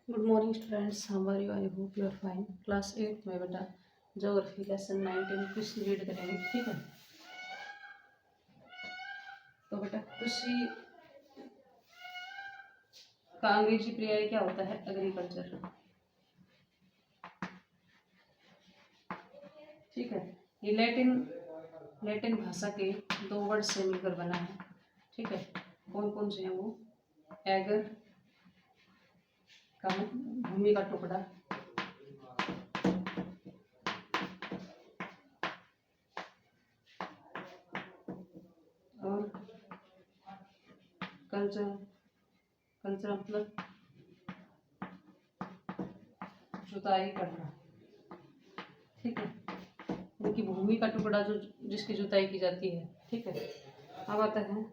Good morning students, how are you? I hope you are fine. Class 8 में बेटा geography lesson 19 कृषि read करेंगे, ठीक है। तो बेटा कृषि का अंग्रेजी पर्याय क्या होता है? एग्रीकल्चर, ठीक है। ये लैटिन भाषा के दो वर्ड से मिलकर बना है, ठीक है। कौन कौन से हैं वो? एगर का भूमि का टुकड़ा, और कल्चर, कल्चर मतलब जुताई करना, ठीक है। उनकी भूमि का टुकड़ा जो जिसकी जुताई की जाती है, ठीक है। अब आता है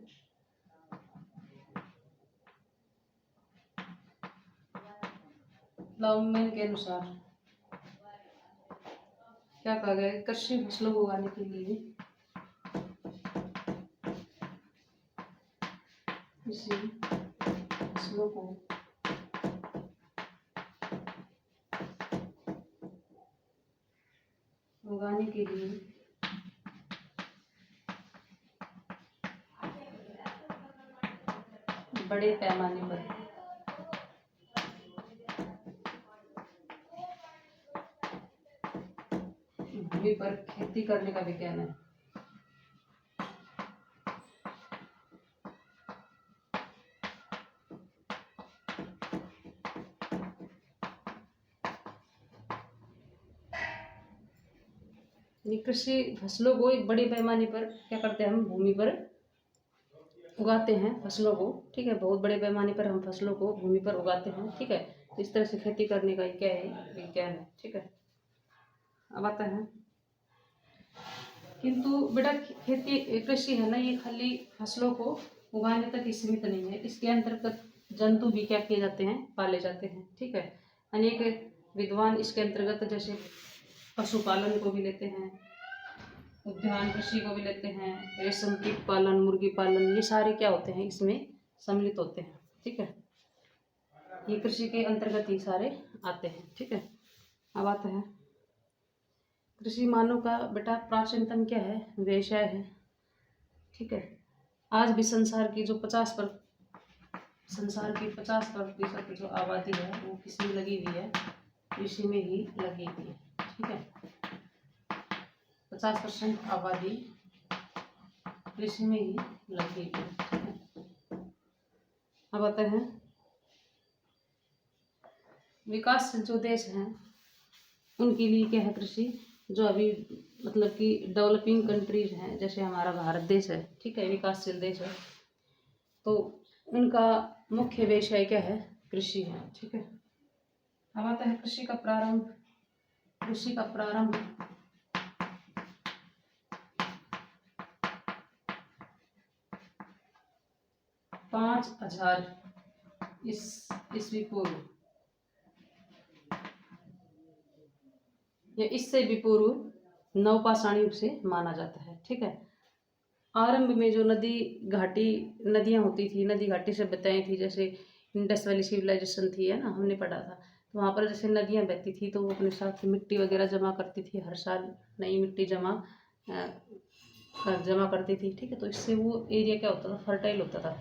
प्लाउमैन के अनुसार क्या कहा गया है? कृषि फसलों को उगाने के लिए कृषि फसलों को उगाने के लिए बड़े पैमाने पर भूमि पर खेती करने का विज्ञान है। कृषि फसलों को एक बड़े पैमाने पर क्या करते हैं? हम भूमि पर उगाते हैं फसलों को, ठीक है। बहुत बड़े पैमाने पर हम फसलों को भूमि पर उगाते हैं, ठीक है। तो इस तरह से खेती करने का क्या है? विज्ञान है, ठीक है। अब आता है किंतु बेटा खेती कृषि है ना, ये खाली फसलों को उगाने तक ही सीमित नहीं है। इसके अंतर्गत जंतु भी क्या किए जाते हैं? पाले जाते हैं, ठीक है। अनेक विद्वान इसके अंतर्गत जैसे पशुपालन को भी लेते हैं, उद्यान कृषि को भी लेते हैं, रेशम कीट पालन, मुर्गी पालन, ये सारे क्या होते हैं? इसमें सम्मिलित होते हैं, ठीक है। ये कृषि के अंतर्गत ही सारे आते हैं, ठीक है। अब आता है कृषि मानव का बेटा प्राचीनतम क्या है? व्यवसाय है, ठीक है। आज भी संसार की 50% जो आबादी है वो किसमें लगी हुई है? कृषि में ही लगी हुई है, ठीक है। 50% आबादी कृषि में ही लगी हुई है, ठीक है। अब आते हैं विकासशील जो देश हैं उनके लिए क्या है कृषि? जो अभी मतलब कि डेवलपिंग कंट्रीज हैं, जैसे हमारा भारत देश है, ठीक है, विकासशील देश है, तो उनका मुख्य व्यवसाय क्या है? कृषि है, ठीक है। अब आता है कृषि का प्रारंभ। कृषि का प्रारंभ 5000 ईस्वी पूर्व या इससे भी पूर्व नवपाषाण युग से माना जाता है, ठीक है। आरंभ में जो नदियाँ होती थी, नदी घाटी से बताई थी, जैसे इंडस वैली सिविलाइजेशन थी, है ना, हमने पढ़ा था। तो वहाँ पर जैसे नदियाँ बहती थी तो वो अपने साथ मिट्टी वगैरह जमा करती थी, हर साल नई मिट्टी जमा करती थी, ठीक है। तो इससे वो एरिया क्या होता था? फर्टाइल होता था।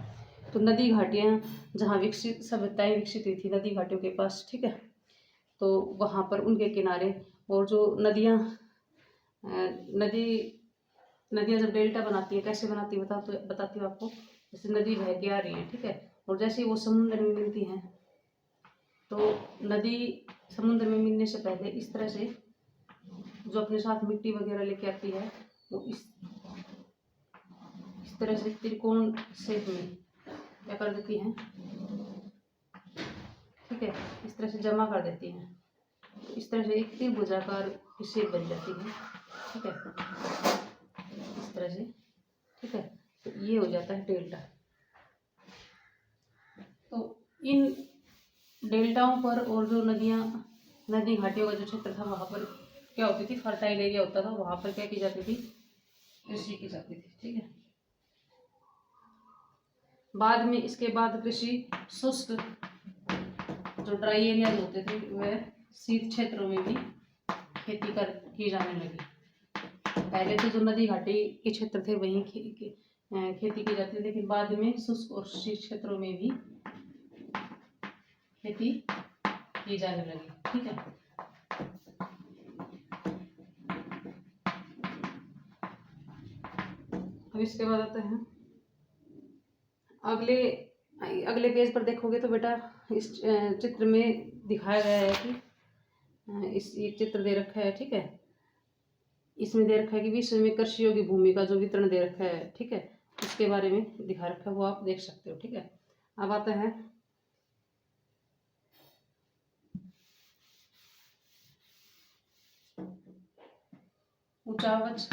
तो नदी घाटियाँ जहाँ विकसित सभ्यताएँ विकसित हुई थी नदी घाटियों के पास, ठीक है, तो वहाँ पर उनके किनारे और जो नदियाँ जब डेल्टा बनाती है, कैसे बनाती है बताती हूँ आपको। जैसे नदी बह के आ रही है, ठीक है, और जैसे ही वो समुद्र में मिलती हैं तो नदी समुद्र में मिलने से पहले इस तरह से जो अपने साथ मिट्टी वगैरह लेके आती है वो इस तरह से त्रिकोण शेप में क्या कर देती हैं, ठीक है, इस तरह से जमा कर देती हैं। तो इस तरह से एक त्रिभुजाकार की शेप बन जाती है, ठीक है, इस तरह से, ठीक है। तो ये हो जाता है डेल्टा। तो इन डेल्टाओं पर और जो नदी घाटियों का जो क्षेत्र था वहाँ पर क्या होती थी? फर्टाइल एरिया होता था, वहाँ पर क्या की जाती थी? कृषि की जाती थी, ठीक है। बाद में इसके बाद कृषि शुष्क जो ड्राई एरियाज होते थे वह शीत क्षेत्रों में भी खेती की जाने लगी। पहले तो जो नदी घाटी के क्षेत्र थे वहीं खेती की जाती थी, लेकिन बाद में शुष्क और शीत क्षेत्रों में भी खेती की जाने लगी। ठीक है, अब इसके बाद आते हैं अगले पेज पर। देखोगे तो बेटा इस चित्र में दिखाया गया है कि इस एक चित्र दे रखा है। ठीक है, इसमें दे रखा है कि विश्व में कृषि योग्य भूमि का जो वितरण दे रखा है, ठीक है, इसके बारे में दिखा रखा है, वो आप देख सकते हो। ठीक है, अब आता है ऊंचावच।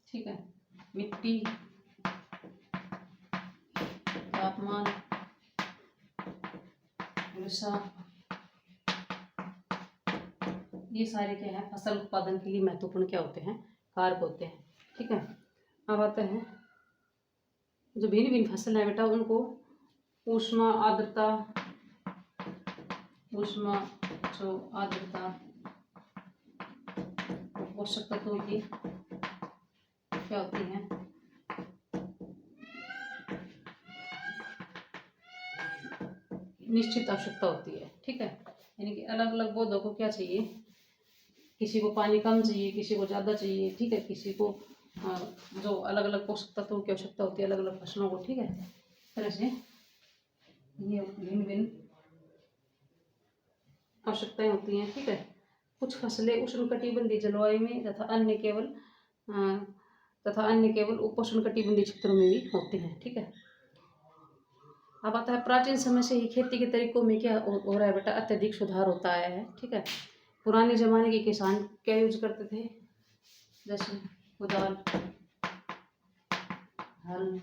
ठीक है, मिट्टी, तापमान, वर्षा, ये सारे क्या है फसल उत्पादन के लिए महत्वपूर्ण क्या होते हैं, कारक होते हैं। ठीक है, अब आता है जो भिन्न भिन्न फसल है बेटा उनको ऊष्मा आर्द्रता, जो आर्द्रता, पोषक तत्वों की क्या होती हैं, निश्चित आवश्यकता होती है। ठीक है, यानी कि अलग अलग पौधों को क्या चाहिए, किसी को पानी कम चाहिए, किसी को ज़्यादा चाहिए। ठीक है, किसी को जो अलग अलग पोषक तत्वों की आवश्यकता होती है अलग अलग फसलों को। ठीक है, इस तरह से ये भिन्न भिन्न आवश्यकताएं होती हैं। ठीक है, कुछ फसलें उष्णकटिबंधीय जलवायु में तथा अन्य केवल उपोष्णकटिबंधीय क्षेत्रों में भी होते हैं। ठीक है, अब आता है प्राचीन समय से ही खेती के तरीकों में क्या हो रहा है बेटा, अत्यधिक सुधार होता आया है। ठीक है, पुराने जमाने के किसान क्या यूज करते थे, जैसे कुदाल, हल,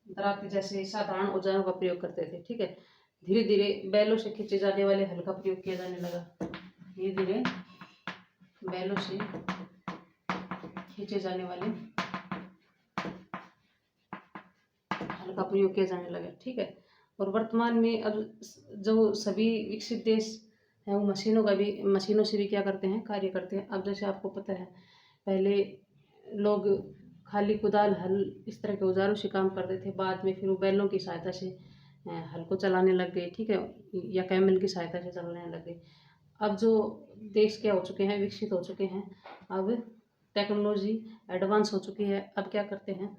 दराती जैसे साधारण औजारों का प्रयोग करते थे। ठीक है, धीरे धीरे बैलों से खींचे जाने वाले हल का प्रयोग किया जाने लगा। धीरे धीरे बैलों से खींचे जाने वाले हल का प्रयोग किया जाने लगा। ठीक है, और वर्तमान में अब जो सभी विकसित देश हैं वो मशीनों से भी क्या करते हैं, कार्य करते हैं। अब जैसे आपको पता है पहले लोग खाली कुदाल, हल, इस तरह के औजारों से काम करते थे, बाद में फिर वो बैलों की सहायता से हल को चलाने लग गए। ठीक है, या कैमल की सहायता से चलाने लग गए। अब जो देश क्या हो चुके हैं, विकसित हो चुके हैं, अब टेक्नोलॉजी एडवांस हो चुकी है। अब क्या करते हैं,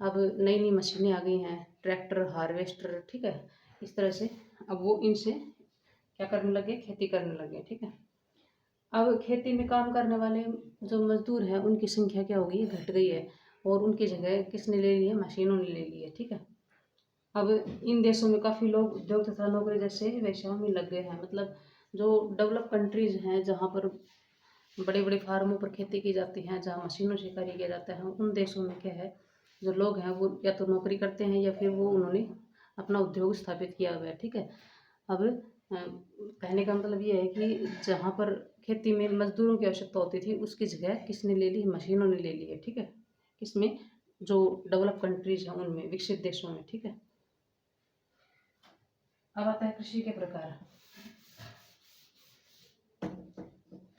अब नई नई मशीनें आ गई हैं, ट्रैक्टर, हार्वेस्टर। ठीक है, इस तरह से अब वो इनसे क्या करने लगे, खेती करने लगे। ठीक है, अब खेती में काम करने वाले जो मजदूर हैं उनकी संख्या क्या होगी, घट गई है, और उनकी जगह किसने ले ली है, मशीनों ने ले ली है। ठीक है, अब इन देशों में काफ़ी लोग उद्योग तथा नौकरी जैसे व्यवसायों में लग गए हैं। मतलब जो डेवलप कंट्रीज हैं जहाँ पर बड़े बड़े फार्मों पर खेती की जाती है, जहाँ मशीनों से कार्य किया जाता है, उन देशों में क्या है, जो लोग हैं वो या तो नौकरी करते हैं या फिर वो उन्होंने अपना उद्योग स्थापित किया हुआ है। ठीक है, अब कहने का मतलब ये है कि जहाँ पर खेती में मजदूरों की आवश्यकता होती थी उसकी जगह किसने ले ली, मशीनों ने ले ली है। ठीक है, किसमें, जो डेवलप कंट्रीज हैं उनमें, विकसित देशों में। ठीक है, अब आता है कृषि के प्रकार।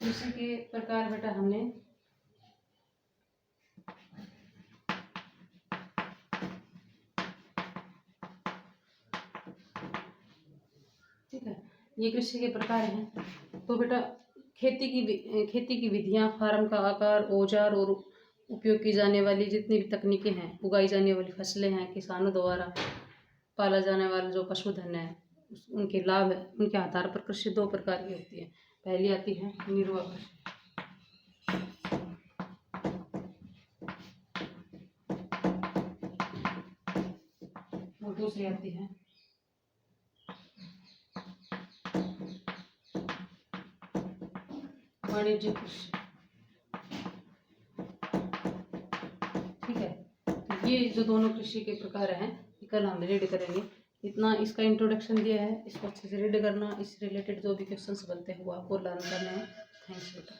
कृषि के प्रकार बेटा हमने ठीक है, ये कृषि के प्रकार हैं। तो बेटा खेती की विधियां, फार्म का आकार, औजार और उपयोग की जाने वाली जितनी भी तकनीकें हैं, उगाई जाने वाली फसलें हैं, किसानों द्वारा पाला जाने वाला जो पशुधन है, उनके लाभ है, उनके आधार पर कृषि दो प्रकार की होती है। पहली आती है निर्वाह कृषि, और दूसरी आती है वाणिज्यिक कृषि। ठीक है, तो ये जो दोनों कृषि के प्रकार हैं कल हम रीड करेंगे। इतना इसका इंट्रोडक्शन दिया है, इसको अच्छे से रीड करना, इससे रिलेटेड जो भी क्वेश्चंस बनते हैं वो आपको लर्न करना है। थैंक्स बेटा।